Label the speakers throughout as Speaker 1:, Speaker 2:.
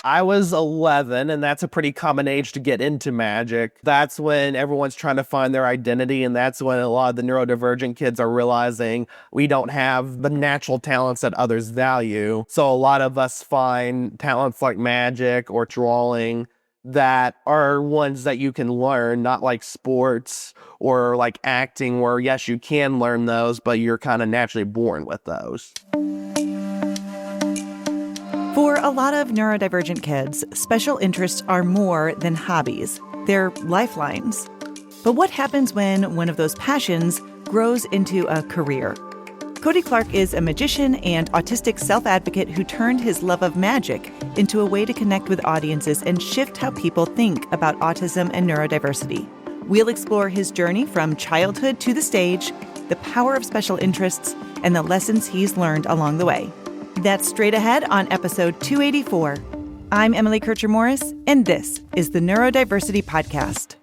Speaker 1: I was 11, and that's a pretty common age to get into magic. That's when everyone's trying to find their identity, and that's when a lot of the neurodivergent kids are realizing we don't have the natural talents that others value. So a lot of us find talents like magic or drawing that are ones that you can learn, not like sports or like acting, where yes, you can learn those, but you're kind of naturally born with those.
Speaker 2: For a lot of neurodivergent kids, special interests are more than hobbies. They're lifelines. But what happens when one of those passions grows into a career? Cody Clark is a magician and autistic self-advocate who turned his love of magic into a way to connect with audiences and shift how people think about autism and neurodiversity. We'll explore his journey from childhood to the stage, the power of special interests, and the lessons he's learned along the way. That's straight ahead on episode 284. I'm Emily Kircher-Morris, and this is the Neurodiversity Podcast.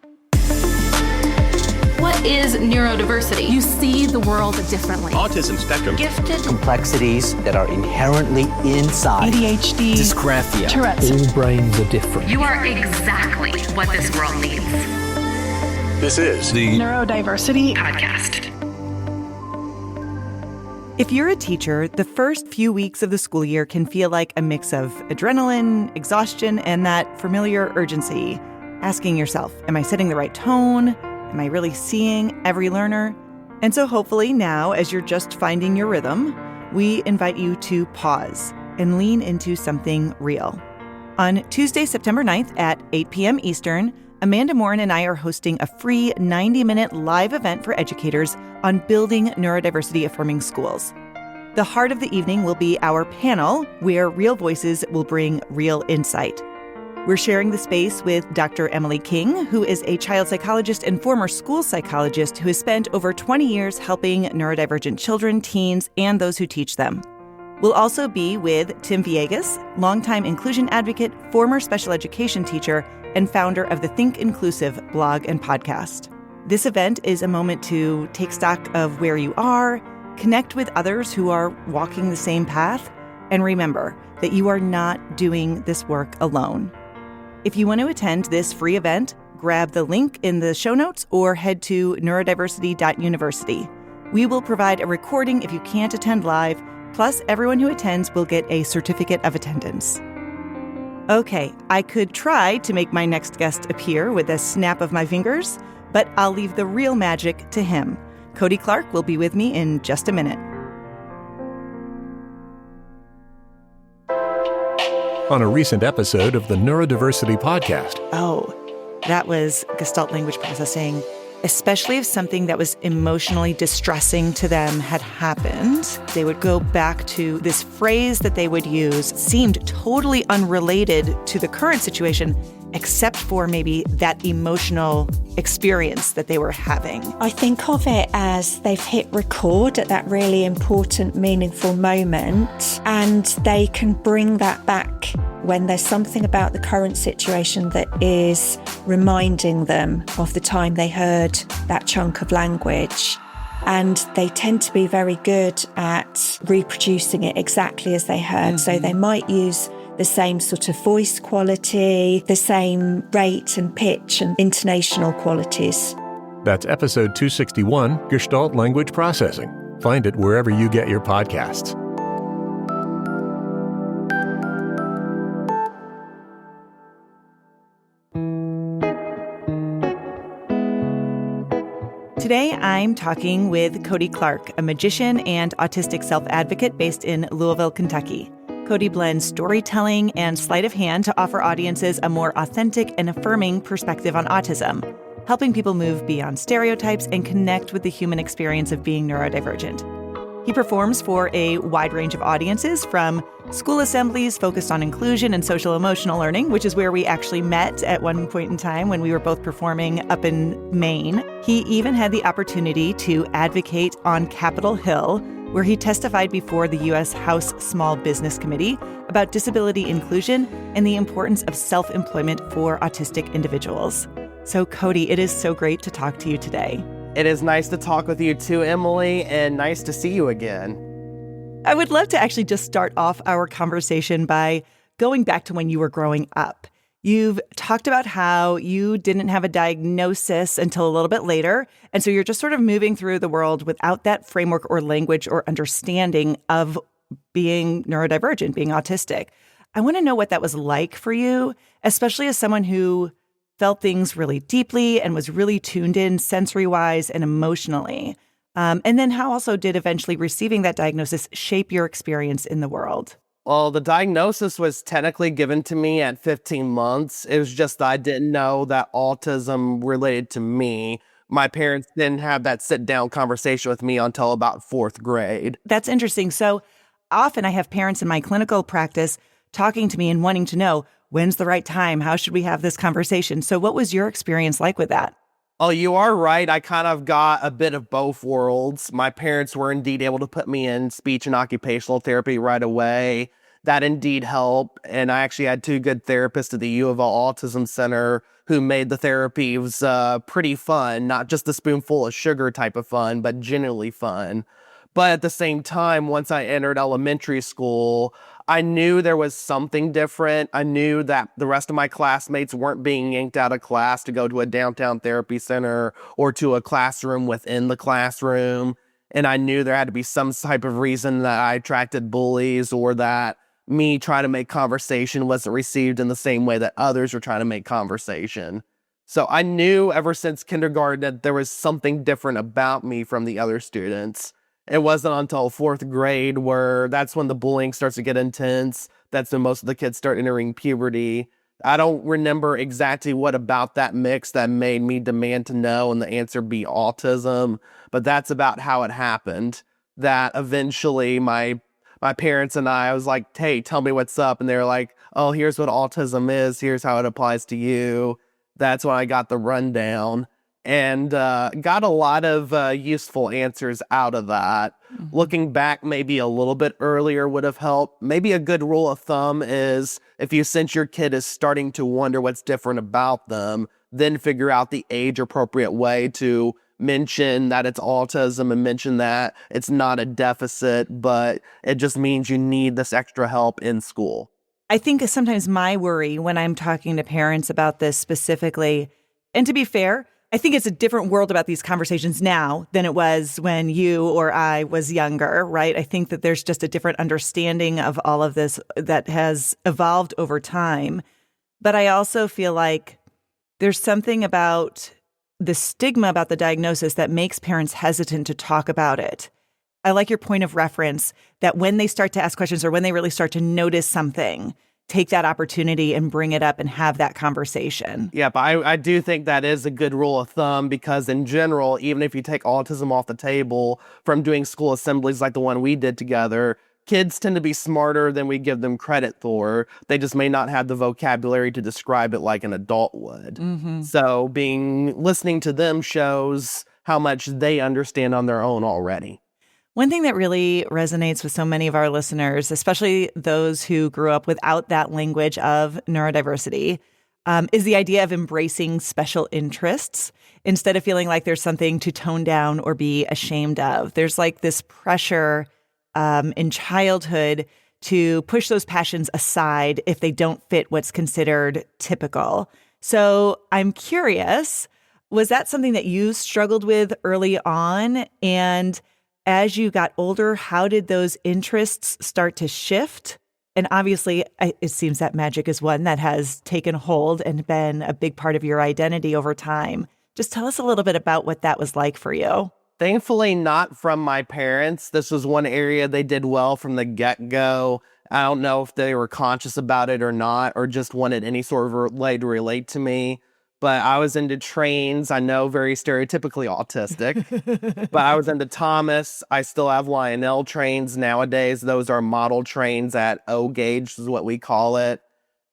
Speaker 3: What is neurodiversity?
Speaker 4: You see the world differently.
Speaker 5: Autism spectrum.
Speaker 3: Gifted.
Speaker 6: Complexities that are inherently inside.
Speaker 2: ADHD.
Speaker 6: Dysgraphia.
Speaker 4: Tourette's.
Speaker 7: All brains are different.
Speaker 3: You are exactly what this world needs.
Speaker 5: This is the
Speaker 4: Neurodiversity
Speaker 3: Podcast.
Speaker 2: If you're a teacher, the first few weeks of the school year can feel like a mix of adrenaline, exhaustion, and that familiar urgency. Asking yourself, am I setting the right tone? Am I really seeing every learner? And so hopefully now, as you're just finding your rhythm, we invite you to pause and lean into something real. On Tuesday, September 9th at 8 p.m. Eastern, Amanda Morin and I are hosting a free 90-minute live event for educators on building neurodiversity-affirming schools. The heart of the evening will be our panel, where real voices will bring real insight. We're sharing the space with Dr. Emily King, who is a child psychologist and former school psychologist who has spent over 20 years helping neurodivergent children, teens, and those who teach them. We'll also be with Tim Villegas, longtime inclusion advocate, former special education teacher, and founder of the Think Inclusive blog and podcast. This event is a moment to take stock of where you are, connect with others who are walking the same path, and remember that you are not doing this work alone. If you want to attend this free event, grab the link in the show notes or head to neurodiversity.university. We will provide a recording if you can't attend live, plus everyone who attends will get a certificate of attendance. Okay, I could try to make my next guest appear with a snap of my fingers, but I'll leave the real magic to him. Cody Clark will be with me in just a minute.
Speaker 8: On a recent episode of the Neurodiversity Podcast.
Speaker 2: Oh, that was Gestalt language processing, especially if something that was emotionally distressing to them had happened. They would go back to this phrase that they would use, seemed totally unrelated to the current situation, except for maybe that emotional experience that they were having.
Speaker 9: I think of it as they've hit record at that really important, meaningful moment, and they can bring that back when there's something about the current situation that is reminding them of the time they heard that chunk of language. And they tend to be very good at reproducing it exactly as they heard. So they might use the same sort of voice quality, the same rate and pitch and intonational qualities.
Speaker 8: That's episode 261, Gestalt Language Processing. Find it wherever you get your podcasts.
Speaker 2: Today, I'm talking with Cody Clark, a magician and autistic self-advocate based in Louisville, Kentucky. Cody blends storytelling and sleight of hand to offer audiences a more authentic and affirming perspective on autism, helping people move beyond stereotypes and connect with the human experience of being neurodivergent. He performs for a wide range of audiences, from school assemblies focused on inclusion and social emotional learning, which is where we actually met at one point in time when we were both performing up in Maine. He even had the opportunity to advocate on Capitol Hill, where he testified before the U.S. House Small Business Committee about disability inclusion and the importance of self-employment for autistic individuals. So, Cody, it is so great to talk to you today.
Speaker 1: It is nice to talk with you too, Emily, and nice to see you again.
Speaker 2: I would love to actually just start off our conversation by going back to when you were growing up. You've talked about how you didn't have a diagnosis until a little bit later. And so you're just sort of moving through the world without that framework or language or understanding of being neurodivergent, being autistic. I want to know what that was like for you, especially as someone who felt things really deeply and was really tuned in sensory-wise and emotionally. And then how also did eventually receiving that diagnosis shape your experience in the world?
Speaker 1: Well, the diagnosis was technically given to me at 15 months. It was just that I didn't know that autism related to me. My parents didn't have that sit-down conversation with me until about 4th grade.
Speaker 2: That's interesting. So often I have parents in my clinical practice talking to me and wanting to know, when's the right time? How should we have this conversation? So what was your experience like with that?
Speaker 1: Oh, you are right. I kind of got a bit of both worlds. My parents were indeed able to put me in speech and occupational therapy right away. That indeed helped. And I actually had 2 good therapists at the U of L Autism Center who made the therapies pretty fun, not just the spoonful of sugar type of fun, but genuinely fun. But at the same time, once I entered elementary school, I knew there was something different. I knew that the rest of my classmates weren't being yanked out of class to go to a downtown therapy center or to a classroom within the classroom. And I knew there had to be some type of reason that I attracted bullies or that me trying to make conversation wasn't received in the same way that others were trying to make conversation. So I knew ever since kindergarten that there was something different about me from the other students. It wasn't until 4th grade where that's when the bullying starts to get intense. That's when most of the kids start entering puberty. I don't remember exactly what about that mix that made me demand to know and the answer be autism, but that's about how it happened. That eventually my parents and I was like, hey, tell me what's up. And they were like, oh, here's what autism is. Here's how it applies to you. That's when I got the rundown. And got a lot of useful answers out of that. Mm-hmm. Looking back, maybe a little bit earlier would have helped. Maybe a good rule of thumb is if you sense your kid is starting to wonder what's different about them, then figure out the age-appropriate way to mention that it's autism and mention that it's not a deficit, but it just means you need this extra help in school.
Speaker 2: I think sometimes my worry when I'm talking to parents about this specifically, and to be fair, I think it's a different world about these conversations now than it was when you or I was younger, right? I think that there's just a different understanding of all of this that has evolved over time. But I also feel like there's something about the stigma about the diagnosis that makes parents hesitant to talk about it. I like your point of reference that when they start to ask questions or when they really start to notice something, take that opportunity and bring it up and have that conversation.
Speaker 1: Yeah, but I do think that is a good rule of thumb because in general, even if you take autism off the table from doing school assemblies like the one we did together, kids tend to be smarter than we give them credit for. They just may not have the vocabulary to describe it like an adult would. Mm-hmm. So listening to them shows how much they understand on their own already.
Speaker 2: One thing that really resonates with so many of our listeners, especially those who grew up without that language of neurodiversity, is the idea of embracing special interests instead of feeling like there's something to tone down or be ashamed of. There's like this pressure in childhood to push those passions aside if they don't fit what's considered typical. So I'm curious, was that something that you struggled with early on? And as you got older, how did those interests start to shift? And obviously, it seems that magic is one that has taken hold and been a big part of your identity over time. Just tell us a little bit about what that was like for you.
Speaker 1: Thankfully, not from my parents. This was one area they did well from the get-go. I don't know if they were conscious about it or not, or just wanted any sort of way to relate to me. But I was into trains. I know, very stereotypically autistic. But I was into Thomas. I still have Lionel trains nowadays. Those are model trains at O gauge is what we call it.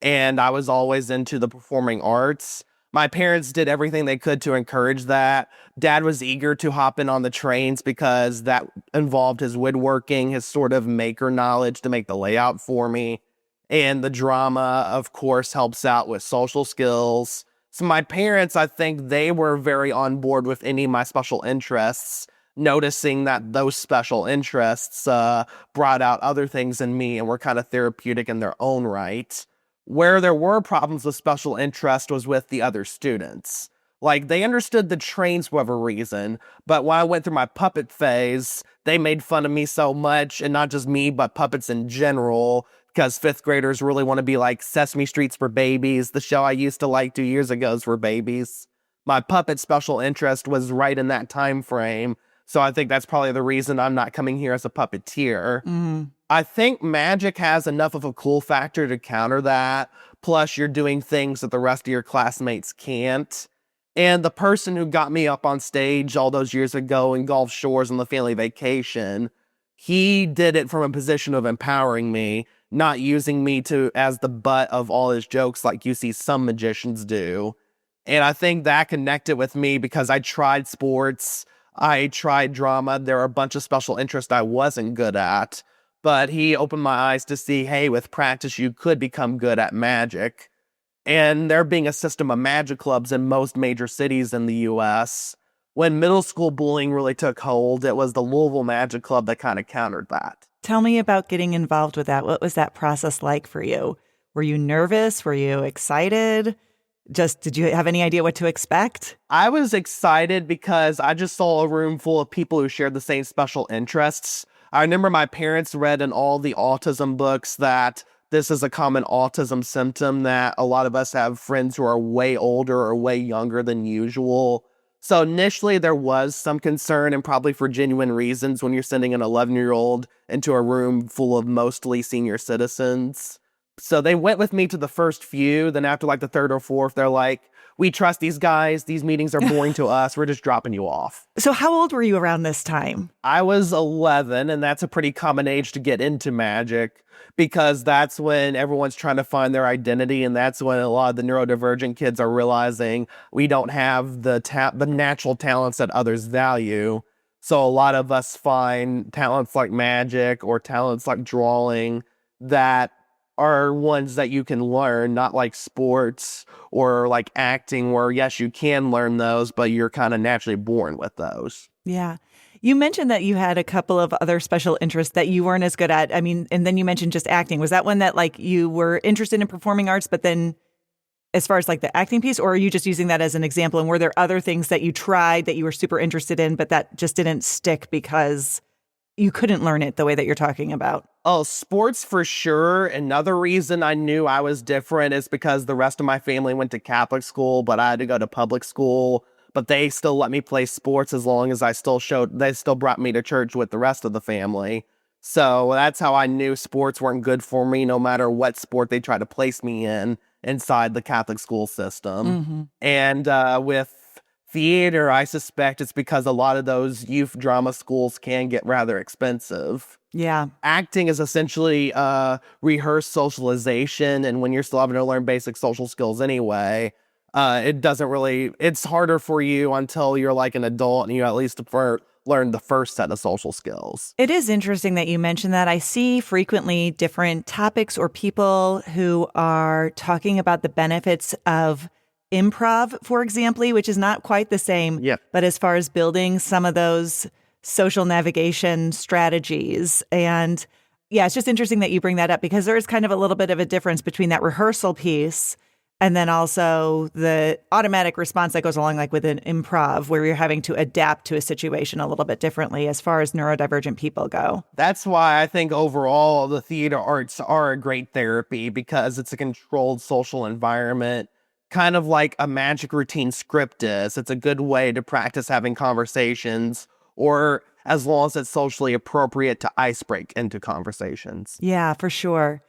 Speaker 1: And I was always into the performing arts. My parents did everything they could to encourage that. Dad was eager to hop in on the trains because that involved his woodworking, his sort of maker knowledge to make the layout for me. And the drama, of course, helps out with social skills. So my parents, I think they were very on board with any of my special interests, noticing that those special interests brought out other things in me and were kind of therapeutic in their own right. Where there were problems with special interest was with the other students. Like, they understood the trains for whatever reason, but when I went through my puppet phase, they made fun of me so much, and not just me, but puppets in general, because fifth graders really want to be like Sesame Street's for babies. The show I used to like 2 years ago is for babies. My puppet special interest was right in that time frame, so I think that's probably the reason I'm not coming here as a puppeteer. I think magic has enough of a cool factor to counter that, plus you're doing things that the rest of your classmates can't. And the person who got me up on stage all those years ago in Gulf Shores on the family vacation, he did it from a position of empowering me, not using me as the butt of all his jokes like you see some magicians do. And I think that connected with me because I tried sports, I tried drama. There are a bunch of special interests I wasn't good at, but he opened my eyes to see, hey, with practice, you could become good at magic. And there being a system of magic clubs in most major cities in the U.S., when middle school bullying really took hold, it was the Louisville Magic Club that kind of countered that.
Speaker 2: Tell me about getting involved with that. What was that process like for you? Were you nervous? Were you excited? Did you have any idea what to expect?
Speaker 1: I was excited because I just saw a room full of people who shared the same special interests. I remember my parents read in all the autism books that this is a common autism symptom, that a lot of us have friends who are way older or way younger than usual. So initially there was some concern, and probably for genuine reasons, when you're sending an 11-year-old into a room full of mostly senior citizens. So they went with me to the first few. Then after like the third or fourth, they're like, we trust these guys. These meetings are boring to us. We're just dropping you off.
Speaker 2: So how old were you around this time?
Speaker 1: I was 11, and that's a pretty common age to get into magic because that's when everyone's trying to find their identity, and that's when a lot of the neurodivergent kids are realizing we don't have the natural talents that others value. So a lot of us find talents like magic or talents like drawing that are ones that you can learn, not like sports or like acting, where yes, you can learn those, but you're kind of naturally born with those.
Speaker 2: Yeah. You mentioned that you had a couple of other special interests that you weren't as good at. I mean, and then you mentioned just acting. Was that one that like you were interested in performing arts, but then as far as like the acting piece, or are you just using that as an example? And were there other things that you tried that you were super interested in, but that just didn't stick because you couldn't learn it the way that you're talking about?
Speaker 1: Oh, sports for sure. Another reason I knew I was different is because the rest of my family went to Catholic school, but I had to go to public school. But they still let me play sports as long as they still brought me to church with the rest of the family. So that's how I knew sports weren't good for me, no matter what sport they tried to place me in inside the Catholic school system. And with theater, I suspect it's because a lot of those youth drama schools can get rather expensive.
Speaker 2: Yeah.
Speaker 1: Acting is essentially rehearsed socialization, and when you're still having to learn basic social skills anyway, it's harder for you until you're like an adult and you at least learn the first set of social skills.
Speaker 2: It is interesting that you mentioned that. I see frequently different topics or people who are talking about the benefits of improv, for example, which is not quite the same.
Speaker 1: Yeah.
Speaker 2: But as far as building some of those social navigation strategies. And yeah, it's just interesting that you bring that up because there is kind of a little bit of a difference between that rehearsal piece and then also the automatic response that goes along like with an improv where you're having to adapt to a situation a little bit differently as far as neurodivergent people go.
Speaker 1: That's why I think overall the theater arts are a great therapy because it's a controlled social environment, kind of like a magic routine script is. It's a good way to practice having conversations, or as long as it's socially appropriate, to ice break into conversations.
Speaker 2: Yeah, for sure.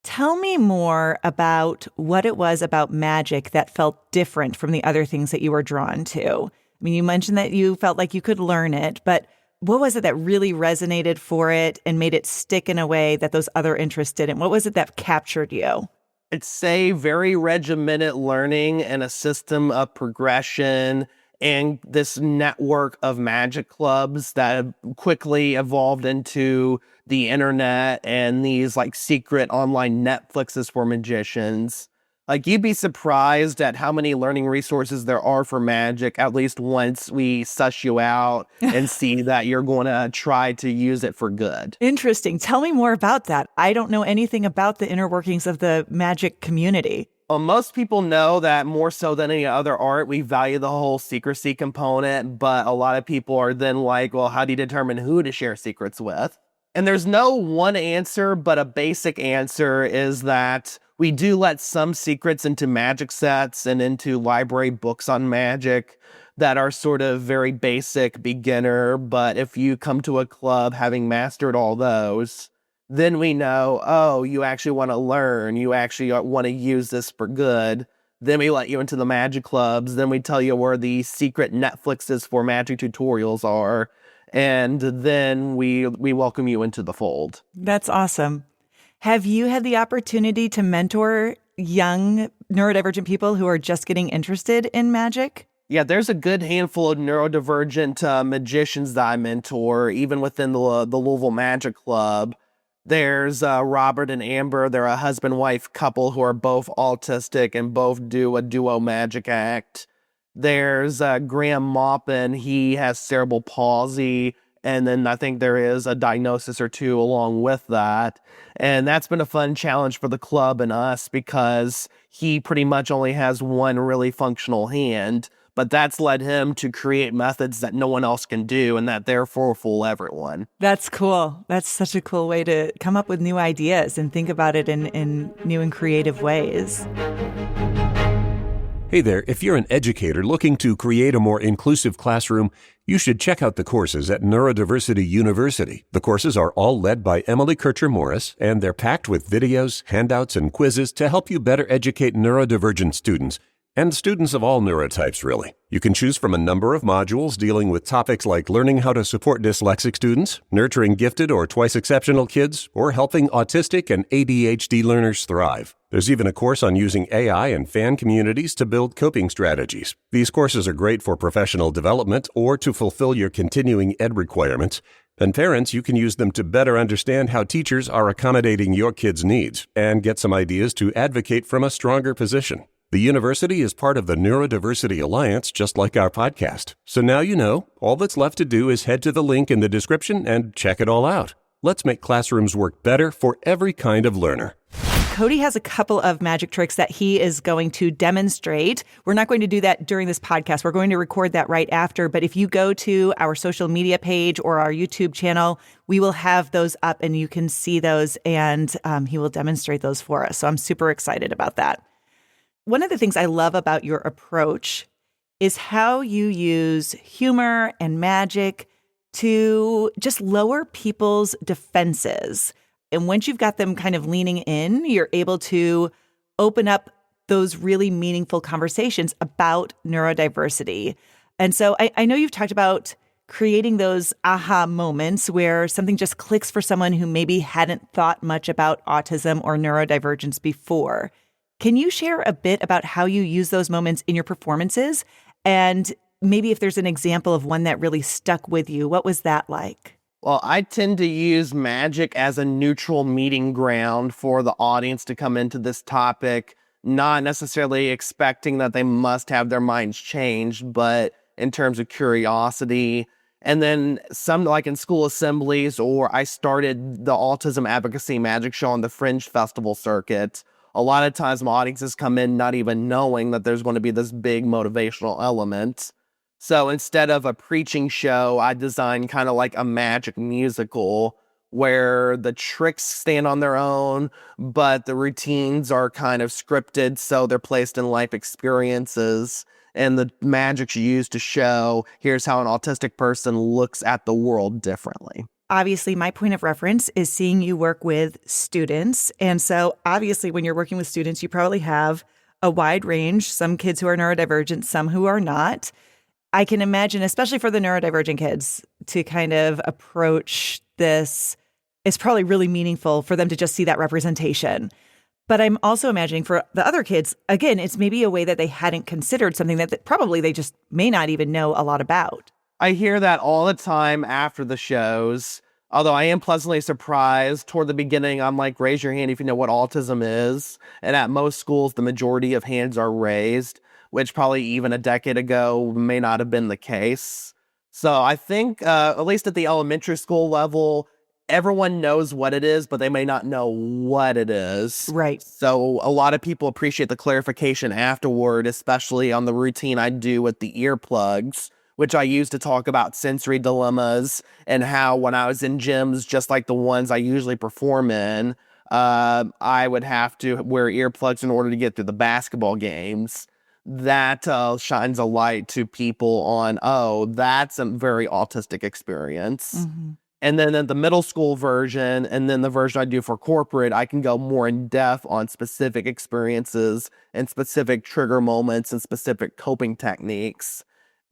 Speaker 2: Tell me more about what it was about magic that felt different from the other things that you were drawn to. I mean, you mentioned that you felt like you could learn it, but what was it that really resonated for it and made it stick in a way that those other interests didn't? What was it that captured you?
Speaker 1: I'd say very regimented learning and a system of progression and this network of magic clubs that quickly evolved into the internet and these like secret online Netflixes for magicians. Like, you'd be surprised at how many learning resources there are for magic, at least once we suss you out and see that you're going to try to use it for good.
Speaker 2: Interesting. Tell me more about that. I don't know anything about the inner workings of the magic community.
Speaker 1: Well, most people know that more so than any other art, we value the whole secrecy component, but a lot of people are then like, well, how do you determine who to share secrets with? And there's no one answer, but a basic answer is that we do let some secrets into magic sets and into library books on magic that are sort of very basic, beginner, but if you come to a club having mastered all those, then we know, oh, you actually want to learn, you actually want to use this for good. Then we let you into the magic clubs, then we tell you where the secret Netflixes for magic tutorials are, and then we welcome you into the fold.
Speaker 2: That's awesome. Have you had the opportunity to mentor young neurodivergent people who are just getting interested in magic?
Speaker 1: Yeah, there's a good handful of neurodivergent magicians that I mentor, even within the Louisville Magic Club. There's Robert and Amber. They're a husband-wife couple who are both autistic and both do a duo magic act. There's Graham Maupin. He has cerebral palsy. And then I think there is a diagnosis or two along with that. And that's been a fun challenge for the club and us because he pretty much only has one really functional hand. But that's led him to create methods that no one else can do and that therefore fool everyone.
Speaker 2: That's cool. That's such a cool way to come up with new ideas and think about it in new and creative ways.
Speaker 8: Hey there, if you're an educator looking to create a more inclusive classroom, you should check out the courses at Neurodiversity University. The courses are all led by Emily Kircher-Morris, and they're packed with videos, handouts, and quizzes to help you better educate neurodivergent students, and students of all neurotypes, really. You can choose from a number of modules dealing with topics like learning how to support dyslexic students, nurturing gifted or twice exceptional kids, or helping autistic and ADHD learners thrive. There's even a course on using AI and fan communities to build coping strategies. These courses are great for professional development or to fulfill your continuing ed requirements. And parents, you can use them to better understand how teachers are accommodating your kids' needs and get some ideas to advocate from a stronger position. The university is part of the Neurodiversity Alliance, just like our podcast. So now you know, all that's left to do is head to the link in the description and check it all out. Let's make classrooms work better for every kind of learner.
Speaker 2: Cody has a couple of magic tricks that he is going to demonstrate. We're not going to do that during this podcast. We're going to record that right after. But if you go to our social media page or our YouTube channel, we will have those up and you can see those, and he will demonstrate those for us. So I'm super excited about that. One of the things I love about your approach is how you use humor and magic to just lower people's defenses. And once you've got them kind of leaning in, you're able to open up those really meaningful conversations about neurodiversity. And so I know you've talked about creating those aha moments where something just clicks for someone who maybe hadn't thought much about autism or neurodivergence before. Can you share a bit about how you use those moments in your performances? And maybe if there's an example of one that really stuck with you, what was that like?
Speaker 1: Well, I tend to use magic as a neutral meeting ground for the audience to come into this topic, not necessarily expecting that they must have their minds changed, but in terms of curiosity. And then some, like in school assemblies, or I started the Autism Advocacy Magic Show on the Fringe Festival circuit. A lot of times my audiences come in not even knowing that there's going to be this big motivational element. So instead of a preaching show, I designed kind of like a magic musical where the tricks stand on their own, but the routines are kind of scripted, so they're placed in life experiences. And the magic's used to show, here's how an autistic person looks at the world differently.
Speaker 2: Obviously, my point of reference is seeing you work with students. And so obviously, when you're working with students, you probably have a wide range, some kids who are neurodivergent, some who are not. I can imagine, especially for the neurodivergent kids, to kind of approach this, it's probably really meaningful for them to just see that representation. But I'm also imagining for the other kids, again, it's maybe a way that they hadn't considered, something that probably they just may not even know a lot about.
Speaker 1: I hear that all the time after the shows, Although I am pleasantly surprised toward the beginning, I'm like, raise your hand if you know what autism is. And at most schools, the majority of hands are raised, which probably even a decade ago may not have been the case. So I think, at least at the elementary school level, everyone knows what it is, but they may not know what it is.
Speaker 2: Right.
Speaker 1: So a lot of people appreciate the clarification afterward, especially on the routine I do with the earplugs, which I use to talk about sensory dilemmas and how when I was in gyms, just like the ones I usually perform in, I would have to wear earplugs in order to get through the basketball games. That shines a light to people on, oh, that's a very autistic experience.
Speaker 2: Mm-hmm.
Speaker 1: And then in the middle school version, and then the version I do for corporate, I can go more in depth on specific experiences and specific trigger moments and specific coping techniques.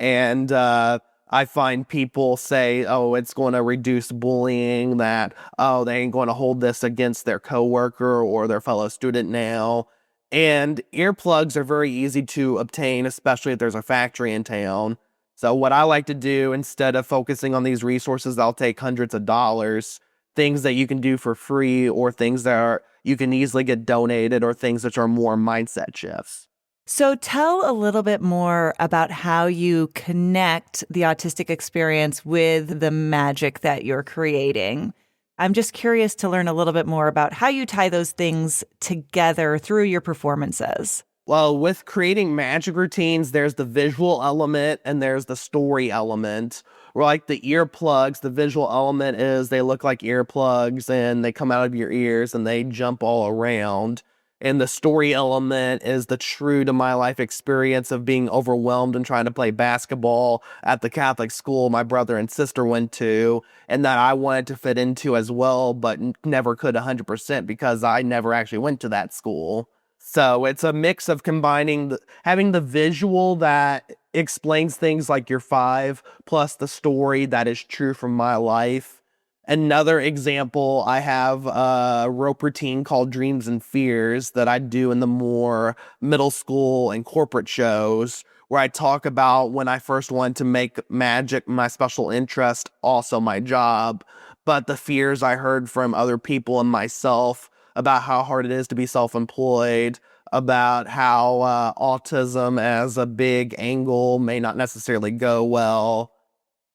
Speaker 1: And I find people say, oh, it's going to reduce bullying, that, oh, they ain't going to hold this against their coworker or their fellow student now. And earplugs are very easy to obtain, especially if there's a factory in town. So what I like to do, instead of focusing on these resources, I'll take hundreds of dollars, things that you can do for free or things that you can easily get donated or things which are more mindset shifts.
Speaker 2: So tell a little bit more about how you connect the autistic experience with the magic that you're creating. I'm just curious to learn a little bit more about how you tie those things together through your performances.
Speaker 1: Well, with creating magic routines, there's the visual element and there's the story element. Where like the earplugs, the visual element is they look like earplugs and they come out of your ears and they jump all around. And the story element is the true to my life experience of being overwhelmed and trying to play basketball at the Catholic school my brother and sister went to, and that I wanted to fit into as well, but never could 100% because I never actually went to that school. So it's a mix of combining having the visual that explains things like you're 5, plus the story that is true from my life. Another example, I have a rope routine called Dreams and Fears that I do in the more middle school and corporate shows, where I talk about when I first wanted to make magic my special interest, also my job, but the fears I heard from other people and myself about how hard it is to be self-employed, about how autism as a big angle may not necessarily go well.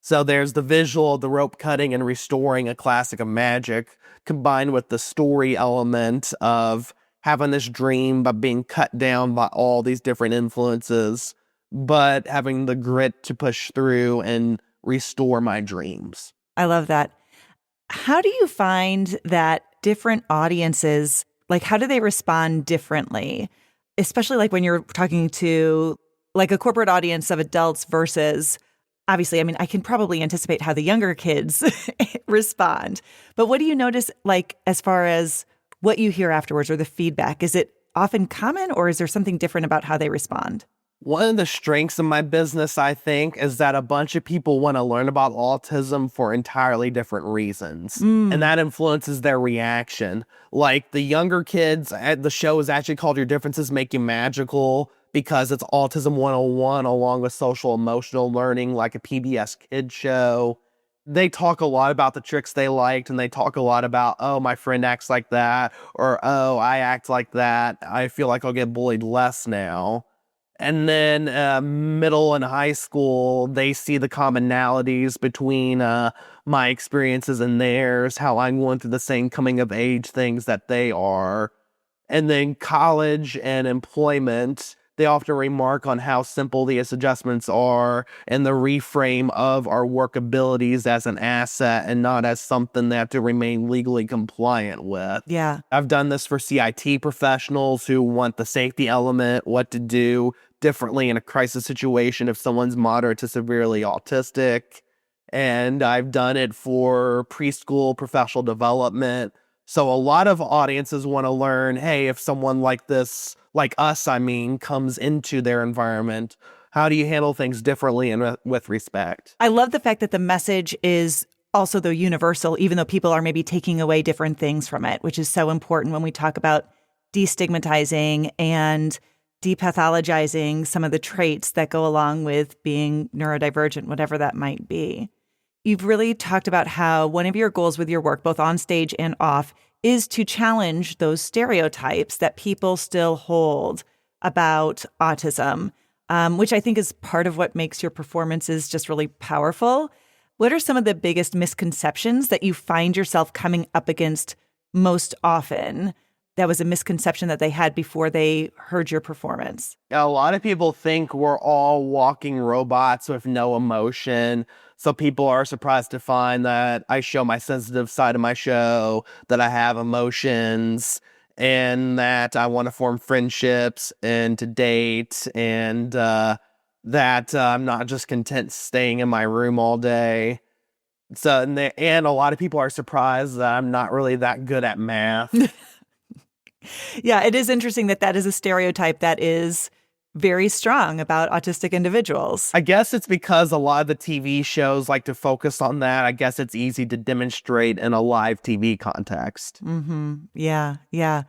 Speaker 1: So there's the visual, the rope cutting and restoring a classic of magic, combined with the story element of having this dream but being cut down by all these different influences, but having the grit to push through and restore my dreams.
Speaker 2: I love that. How do you find that different audiences, like how do they respond differently? Especially like when you're talking to like a corporate audience of adults versus, obviously, I mean, I can probably anticipate how the younger kids respond. But what do you notice, like, as far as what you hear afterwards or the feedback? Is it often common or is there something different about how they respond?
Speaker 1: One of the strengths of my business, I think, is that a bunch of people want to learn about autism for entirely different reasons. And that influences their reaction. Like the younger kids, the show is actually called Your Differences Make You Magical, because it's Autism 101 along with social emotional learning, like a PBS Kids show. They talk a lot about the tricks they liked, and they talk a lot about, oh, my friend acts like that, or, oh, I act like that. I feel like I'll get bullied less now. And then middle and high school, they see the commonalities between my experiences and theirs, how I'm going through the same coming of age things that they are. And then college and employment, they often remark on how simple these adjustments are and the reframe of our work abilities as an asset and not as something they have to remain legally compliant with.
Speaker 2: Yeah.
Speaker 1: I've done this for CIT professionals who want the safety element, what to do differently in a crisis situation if someone's moderate to severely autistic. And I've done it for preschool professional development. So a lot of audiences want to learn, hey, if someone like this, like us, I mean, comes into their environment, how do you handle things differently and with respect?
Speaker 2: I love the fact that the message is also though universal, even though people are maybe taking away different things from it, which is so important when we talk about destigmatizing and depathologizing some of the traits that go along with being neurodivergent, whatever that might be. You've really talked about how one of your goals with your work, both on stage and off, is to challenge those stereotypes that people still hold about autism, which I think is part of what makes your performances just really powerful. What are some of the biggest misconceptions that you find yourself coming up against most often? That was a misconception that they had before they heard your performance.
Speaker 1: A lot of people think we're all walking robots with no emotion. So people are surprised to find that I show my sensitive side of my show, that I have emotions, and that I want to form friendships and to date, and that I'm not just content staying in my room all day. So, and a lot of people are surprised that I'm not really that good at math.
Speaker 2: Yeah, it is interesting that that is a stereotype that is very strong about autistic individuals.
Speaker 1: I guess it's because a lot of the TV shows like to focus on that. I guess it's easy to demonstrate in a live TV context.
Speaker 2: Yeah, yeah.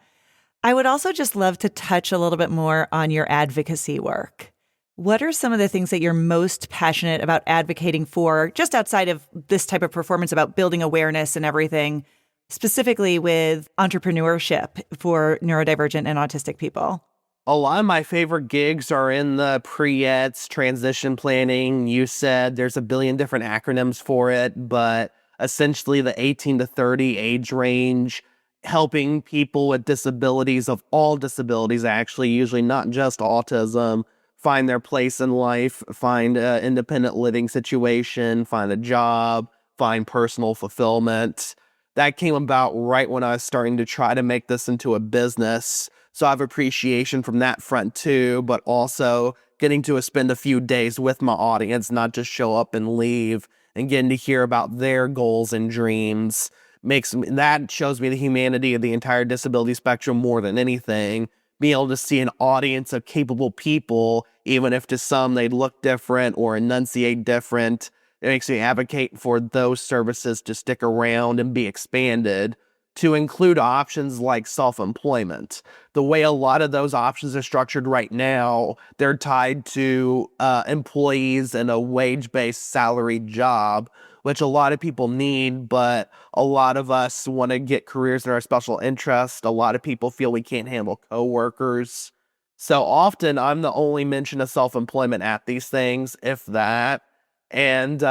Speaker 2: I would also just love to touch a little bit more on your advocacy work. What are some of the things that you're most passionate about advocating for, just outside of this type of performance, about building awareness and everything, specifically with entrepreneurship for neurodivergent and autistic people?
Speaker 1: A lot of my favorite gigs are in the pre-ETS, transition planning. You said there's a billion different acronyms for it, but essentially the 18 to 30 age range, helping people with disabilities of all disabilities, actually, usually not just autism, find their place in life, find an independent living situation, find a job, find personal fulfillment. That came about right when I was starting to try to make this into a business. So I have appreciation from that front too, but also getting to spend a few days with my audience, not just show up and leave, and getting to hear about their goals and dreams. That shows me the humanity of the entire disability spectrum more than anything. Being able to see an audience of capable people, even if to some they look different or enunciate different, it makes me advocate for those services to stick around and be expanded to include options like self-employment. The way a lot of those options are structured right now, they're tied to employees in a wage-based salaried job, which a lot of people need, but a lot of us want to get careers in our special interest. A lot of people feel we can't handle coworkers. So often I'm the only mention of self-employment at these things, if that. And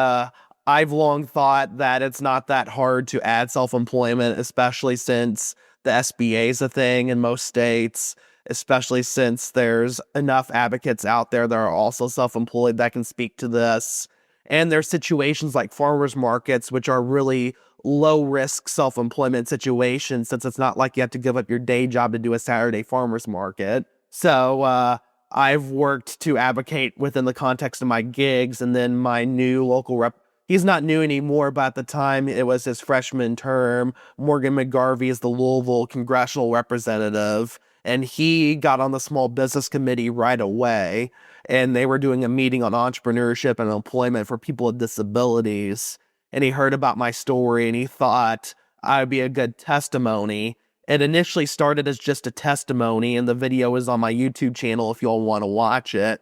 Speaker 1: I've long thought that it's not that hard to add self-employment, especially since the SBA is a thing in most states, especially since there's enough advocates out there that are also self-employed that can speak to this. And there's situations like farmers markets, which are really low-risk self-employment situations, since it's not like you have to give up your day job to do a Saturday farmers market. So I've worked to advocate within the context of my gigs, and then my new local rep, he's not new anymore, but at the time it was his freshman term, Morgan McGarvey is the Louisville congressional representative, and he got on the small business committee right away, and they were doing a meeting on entrepreneurship and employment for people with disabilities, and he heard about my story, and he thought I'd be a good testimony. It initially started as just a testimony, and the video is on my YouTube channel if you all want to watch it.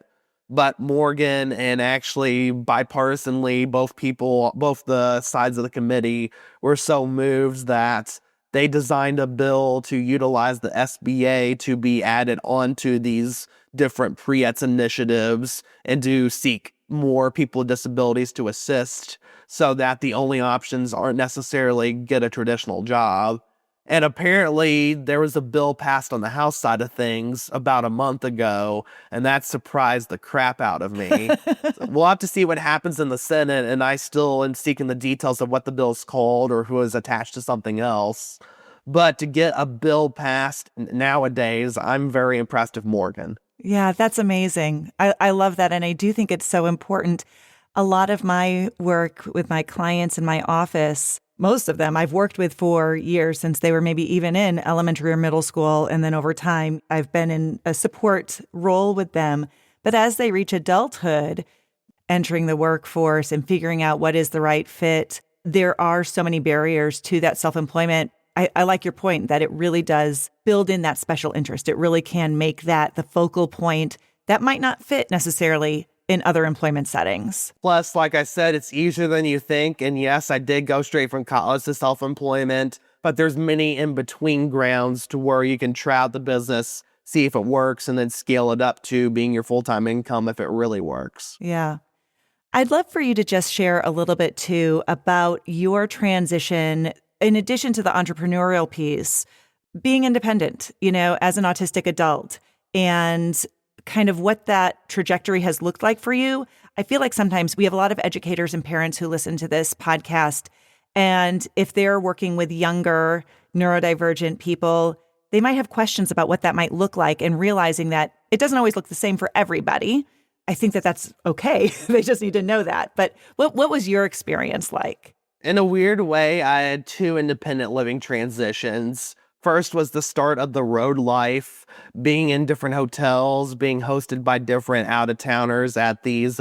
Speaker 1: But Morgan and actually bipartisanly, both the sides of the committee were so moved that they designed a bill to utilize the SBA to be added onto these different pre-ETS initiatives and to seek more people with disabilities to assist, so that the only options aren't necessarily get a traditional job. And apparently there was a bill passed on the House side of things about a month ago, and that surprised the crap out of me. So we'll have to see what happens in the Senate, and I still am seeking the details of what the bill's called or who is attached to something else. But to get a bill passed nowadays, I'm very impressed with Morgan.
Speaker 2: Yeah, that's amazing. I love that, and I do think it's so important. A lot of my work with my clients in my office, most of them I've worked with for years, since they were maybe even in elementary or middle school. And then over time, I've been in a support role with them. But as they reach adulthood, entering the workforce and figuring out what is the right fit, there are so many barriers to that self-employment. I like your point that it really does build in that special interest. It really can make that the focal point that might not fit necessarily in other employment settings.
Speaker 1: Plus, like I said, it's easier than you think. And yes, I did go straight from college to self-employment, but there's many in-between grounds to where you can try out the business, see if it works, and then scale it up to being your full-time income if it really works.
Speaker 2: Yeah. I'd love for you to just share a little bit too about your transition, in addition to the entrepreneurial piece, being independent, as an autistic adult, and kind of what that trajectory has looked like for you. I feel like sometimes we have a lot of educators and parents who listen to this podcast, and if they're working with younger neurodivergent people, they might have questions about what that might look like, and realizing that it doesn't always look the same for everybody. I think that that's okay. They just need to know that. But what was your experience like?
Speaker 1: In a weird way, I had 2 independent living transitions. First was the start of the road life, being in different hotels, being hosted by different out-of-towners at these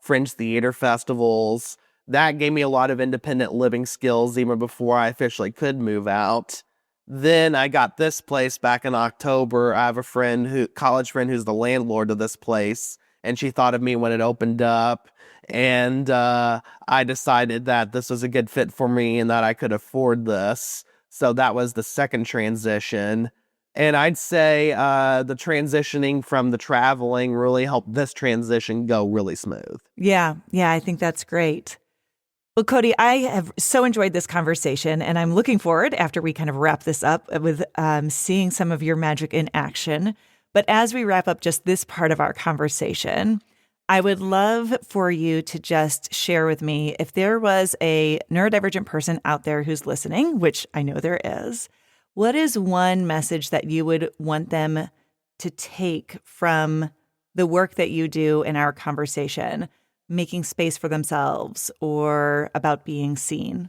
Speaker 1: fringe theater festivals. That gave me a lot of independent living skills even before I officially could move out. Then I got this place back in October. I have a college friend who's the landlord of this place, and she thought of me when it opened up. And I decided that this was a good fit for me and that I could afford this. So that was the second transition. And I'd say the transitioning from the traveling really helped this transition go really smooth.
Speaker 2: Yeah, I think that's great. Well, Cody, I have so enjoyed this conversation, and I'm looking forward, after we kind of wrap this up, with seeing some of your magic in action. But as we wrap up just this part of our conversation, I would love for you to just share with me, if there was a neurodivergent person out there who's listening, which I know there is, what is one message that you would want them to take from the work that you do in our conversation, making space for themselves or about being seen?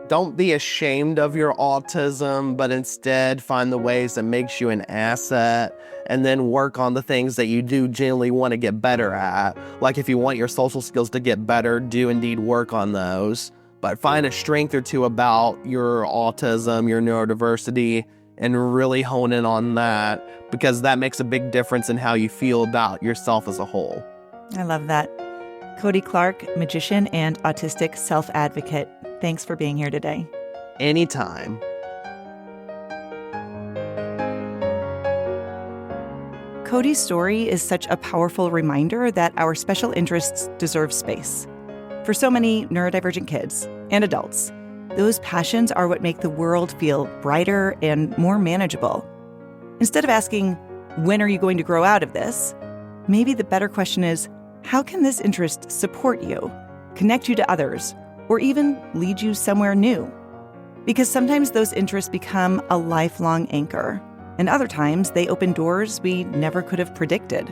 Speaker 1: Don't be ashamed of your autism, but instead find the ways that makes you an asset, and then work on the things that you do genuinely want to get better at. Like if you want your social skills to get better, do indeed work on those. But find a strength or two about your autism, your neurodiversity, and really hone in on that, because that makes a big difference in how you feel about yourself as a whole.
Speaker 2: I love that. Cody Clark, magician and autistic self-advocate. Thanks for being here today.
Speaker 1: Anytime.
Speaker 2: Cody's story is such a powerful reminder that our special interests deserve space. For so many neurodivergent kids and adults, those passions are what make the world feel brighter and more manageable. Instead of asking, when are you going to grow out of this? Maybe the better question is, how can this interest support you, connect you to others, or even lead you somewhere new? Because sometimes those interests become a lifelong anchor, and other times they open doors we never could have predicted.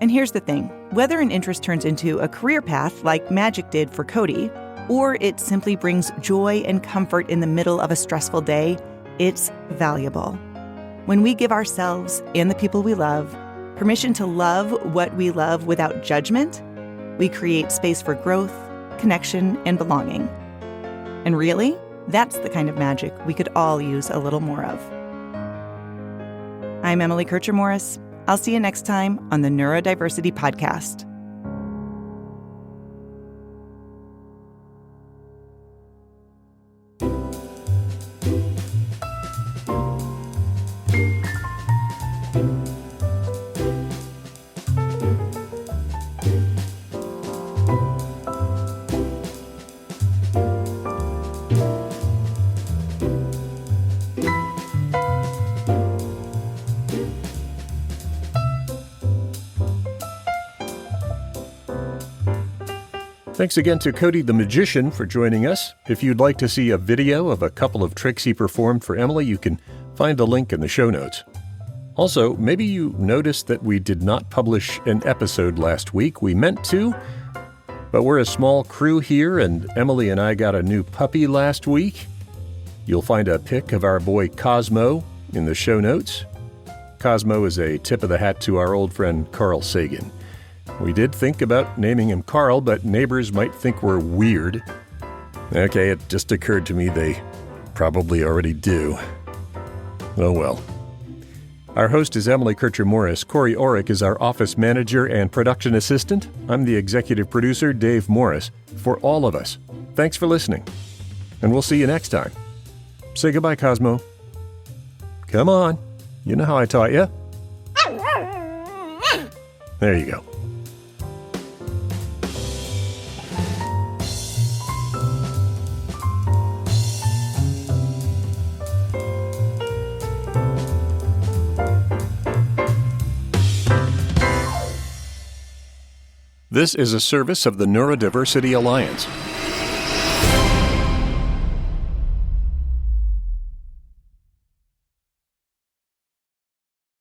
Speaker 2: And here's the thing, whether an interest turns into a career path like magic did for Cody, or it simply brings joy and comfort in the middle of a stressful day, it's valuable. When we give ourselves and the people we love permission to love what we love without judgment, we create space for growth, connection, and belonging. And really, that's the kind of magic we could all use a little more of. I'm Emily Kircher-Morris. I'll see you next time on the Neurodiversity Podcast.
Speaker 8: Thanks again to Cody the Magician for joining us. If you'd like to see a video of a couple of tricks he performed for Emily, you can find the link in the show notes. Also, maybe you noticed that we did not publish an episode last week. We meant to, but we're a small crew here, and Emily and I got a new puppy last week. You'll find a pic of our boy Cosmo in the show notes. Cosmo is a tip of the hat to our old friend Carl Sagan. We did think about naming him Carl, but neighbors might think we're weird. Okay, it just occurred to me they probably already do. Oh well. Our host is Emily Kircher-Morris. Corey Orrick is our office manager and production assistant. I'm the executive producer, Dave Morris. For all of us, thanks for listening. And we'll see you next time. Say goodbye, Cosmo. Come on. You know how I taught you. There you go. This is a service of the Neurodiversity Alliance.